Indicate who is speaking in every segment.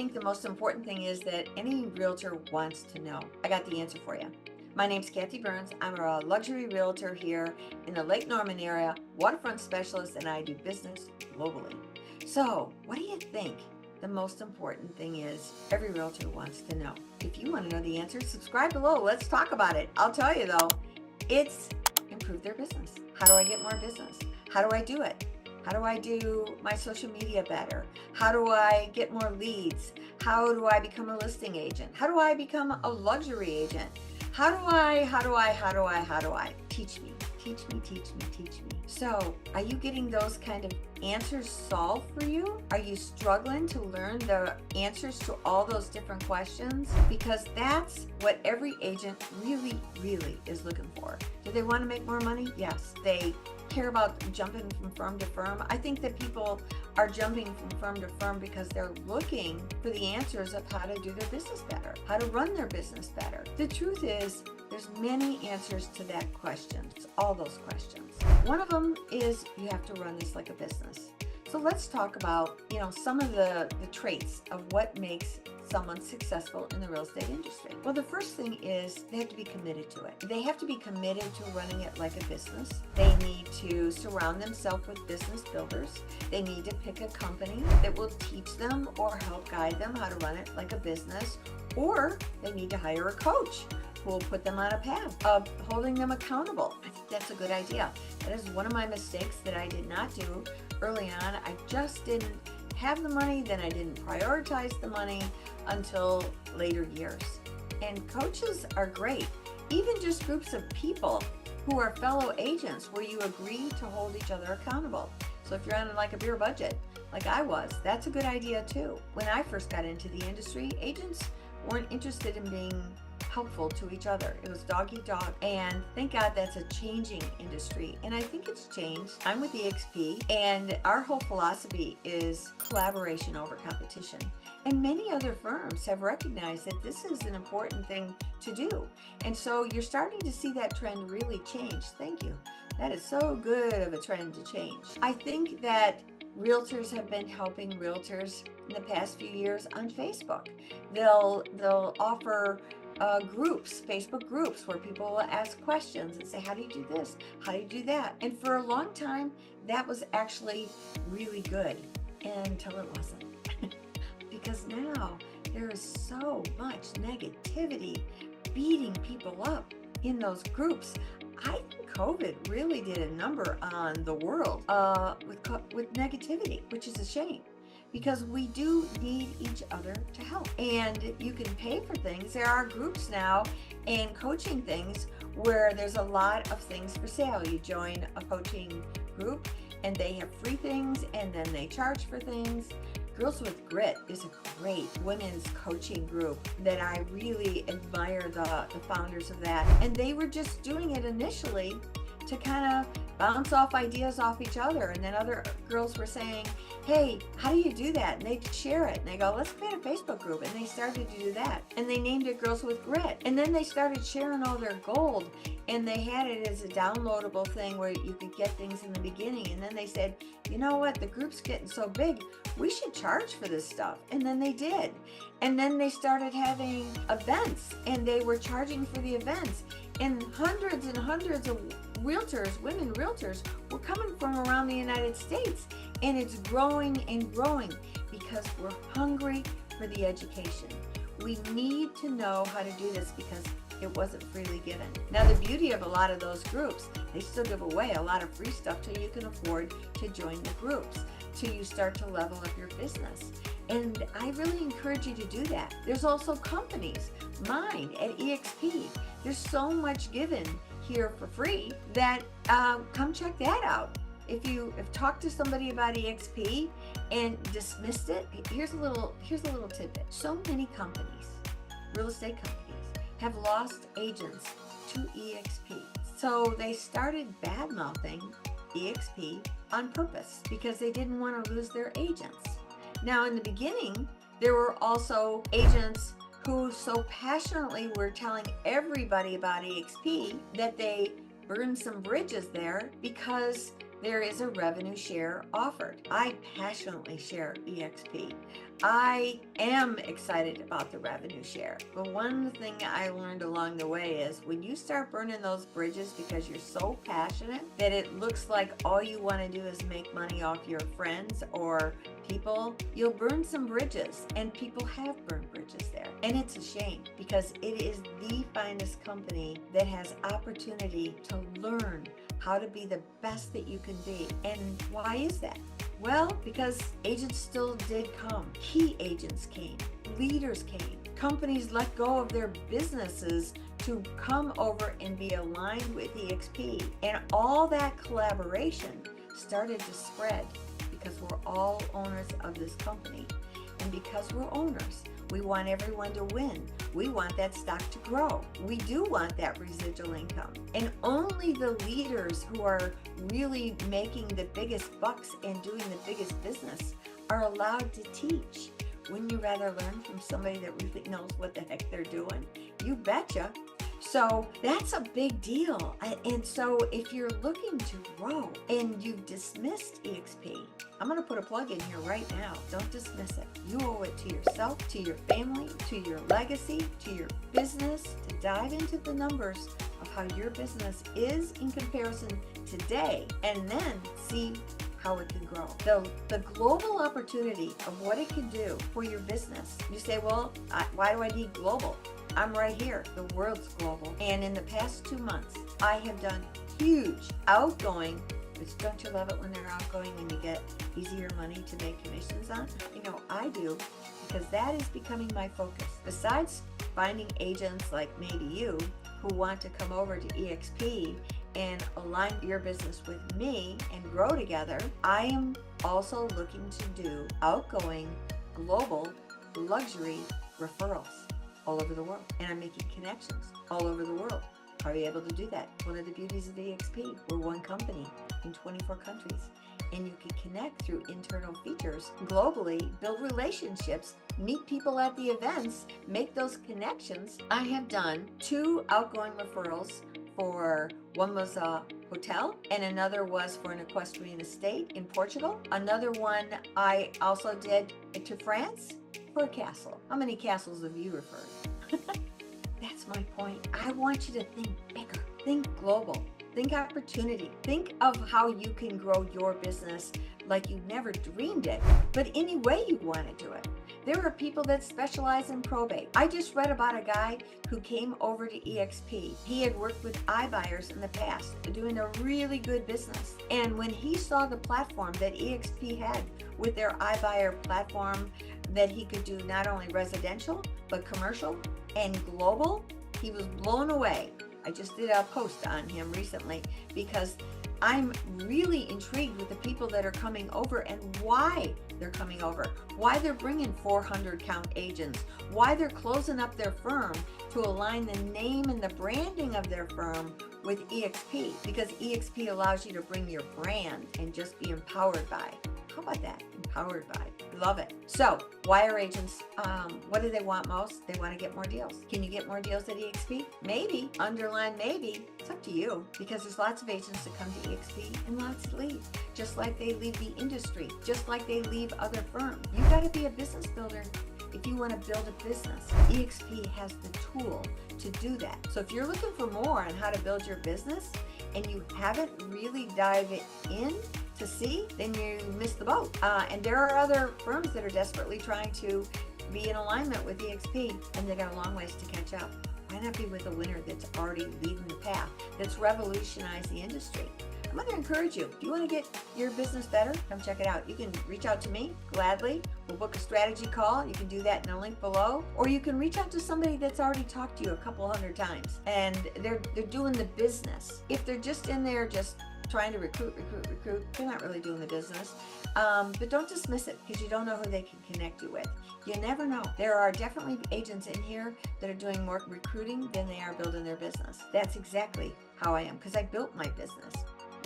Speaker 1: think the most important thing is that any realtor wants to know? I got the answer for you. My name's Kathy Burns. I'm a luxury realtor here in the Lake Norman area, waterfront specialist, and I do business globally. So, what do you think the most important thing is every realtor wants to know? If you want to know the answer, subscribe below. Let's talk about it. I'll tell you though, it's improve their business. How do I get more business? How do I do it? How do I do my social media better? How do I get more leads? How do I become a listing agent? How do I become a luxury agent? How do I? Teach me, teach me, teach me, teach me. So, are you getting those kind of answers solved for you? Are you struggling to learn the answers to all those different questions? Because that's what every agent really, really is looking for. Do they want to make more money? Yes. They care about jumping from firm to firm. I think that people are jumping from firm to firm because they're looking for the answers of how to do their business better, how to run their business better. The truth is, there's many answers to that question, all those questions. One of them is you have to run this like a business. So let's talk about, some of the traits of what makes someone successful in the real estate industry. Well, the first thing is they have to be committed to it. They have to be committed to running it like a business. They need to surround themselves with business builders. They need to pick a company that will teach them or help guide them how to run it like a business, or they need to hire a coach who will put them on a path of holding them accountable. I think that's a good idea. That is one of my mistakes that I did not do early on. I just didn't have the money, then I didn't prioritize the money until later years. And coaches are great. Even just groups of people who are fellow agents where you agree to hold each other accountable. So if you're on like a beer budget, like I was, that's a good idea too. When I first got into the industry, agents weren't interested in being helpful to each other. It was dog eat dog, and thank God that's a changing industry, and I think it's changed. I'm with EXP, and our whole philosophy is collaboration over competition, and many other firms have recognized that this is an important thing to do, and so you're starting to see that trend really change. Thank you. That is so good of a trend to change. I think that realtors have been helping realtors in the past few years on Facebook. They'll offer groups, Facebook groups, where people will ask questions and say, how do you do this? How do you do that? And for a long time, that was actually really good until it wasn't. Because now there is so much negativity beating people up in those groups. I think COVID really did a number on the world with negativity, which is a shame. Because we do need each other to help. And you can pay for things. There are groups now and coaching things where there's a lot of things for sale. You join a coaching group and they have free things and then they charge for things. Girls with Grit is a great women's coaching group that I really admire the founders of that. And they were just doing it initially to kind of bounce off ideas off each other, and then other girls were saying, hey, how do you do that? And they'd share it, and they go, let's create a Facebook group, and they started to do that, and they named it Girls with Grit, and then they started sharing all their gold, and they had it as a downloadable thing where you could get things in the beginning, and then they said, you know what, the group's getting so big, we should charge for this stuff, and then they did, and then they started having events, and they were charging for the events, and hundreds of realtors, women realtors, were coming from around the United States, and it's growing and growing because we're hungry for the education. We need to know how to do this because it wasn't freely given. Now, the beauty of a lot of those groups, they still give away a lot of free stuff till you can afford to join the groups, till you start to level up your business. And I really encourage you to do that. There's also companies, mine at EXP. There's so much given here for free that come check that out. If you have talked to somebody about EXP and dismissed it, here's a little tidbit. So many companies, real estate companies, have lost agents to EXP. So they started bad-mouthing EXP on purpose because they didn't want to lose their agents. Now, in the beginning, there were also agents who so passionately were telling everybody about EXP that they burned some bridges there because there is a revenue share offered. I passionately share EXP. I am excited about the revenue share. But one thing I learned along the way is when you start burning those bridges because you're so passionate that it looks like all you want to do is make money off your friends or people, you'll burn some bridges, and people have burned bridges there. And it's a shame because it is the finest company that has opportunity to learn how to be the best that you can be. And why is that? Well, because agents still did come. Key agents came. Leaders came. Companies let go of their businesses to come over and be aligned with EXP. And all that collaboration started to spread because we're all owners of this company. And because we're owners, we want everyone to win. We want that stock to grow. We do want that residual income. And only the leaders who are really making the biggest bucks and doing the biggest business are allowed to teach. Wouldn't you rather learn from somebody that really knows what the heck they're doing? You betcha. So that's a big deal. And so if you're looking to grow and you've dismissed EXP, I'm going to put a plug in here right now. Don't dismiss it. You owe it to yourself, to your family, to your legacy, to your business, to dive into the numbers of how your business is in comparison today, and then see how it can grow. The global opportunity of what it can do for your business. You say, well, why do I need global? I'm right here. The world's global. And in the past 2 months, I have done huge outgoing, which don't you love it when they're outgoing and you get easier money to make commissions on? You know, I do, because that is becoming my focus. Besides finding agents like maybe you who want to come over to EXP and align your business with me and grow together, I am also looking to do outgoing, global, luxury referrals all over the world. And I'm making connections all over the world. How are you able to do that? One of the beauties of EXP, we're one company in 24 countries. And you can connect through internal features globally, build relationships, meet people at the events, make those connections. I have done 2 outgoing referrals for, one was a hotel and another was for an equestrian estate in Portugal. Another one I also did to France for a castle. How many castles have you referred? That's my point. I want you to think bigger, think global, think opportunity, think of how you can grow your business like you never dreamed it, but any way you want to do it. There are people that specialize in probate. I just read about a guy who came over to EXP. He had worked with iBuyers in the past, doing a really good business. And when he saw the platform that EXP had with their iBuyer platform, that he could do not only residential, but commercial and global, he was blown away. I just did a post on him recently because I'm really intrigued with the people that are coming over and why they're coming over, why they're bringing 400 count agents, why they're closing up their firm to align the name and the branding of their firm with EXP, because EXP allows you to bring your brand and just be empowered by. How about that? Empowered by. Love it. So, why are agents, what do they want most? They want to get more deals. Can you get more deals at EXP? Maybe. Underline maybe. It's up to you, because there's lots of agents that come to EXP and lots leave. Just like they leave the industry. Just like they leave other firms. You got to be a business builder if you want to build a business. EXP has the tool to do that. So if you're looking for more on how to build your business and you haven't really dived in to see, then you missed the boat. And there are other firms that are desperately trying to be in alignment with EXP, and they got a long ways to catch up. Why not be with a winner that's already leading the path, that's revolutionized the industry? I'm going to encourage you. If you want to get your business better, come check it out. You can reach out to me gladly. We'll book a strategy call. You can do that in a link below. Or you can reach out to somebody that's already talked to you a couple hundred times and they're doing the business. If they're just in there just trying to recruit, they're not really doing the business. But don't dismiss it, because you don't know who they can connect you with. You never know. There are definitely agents in here that are doing more recruiting than they are building their business. That's exactly how I am, because I built my business.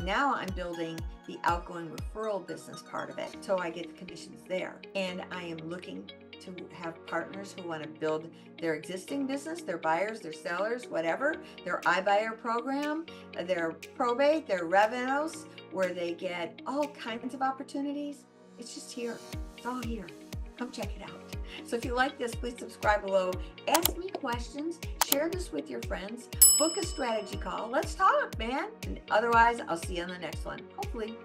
Speaker 1: Now I'm building the outgoing referral business part of it, so I get the commissions there. And I am looking to have partners who want to build their existing business, their buyers, their sellers, whatever, their iBuyer program, their probate, their revenues, where they get all kinds of opportunities. It's just here. It's all here. Come check it out. So if you like this, please subscribe below. Ask me questions. Share this with your friends. Book a strategy call. Let's talk, man. And otherwise, I'll see you on the next one, hopefully.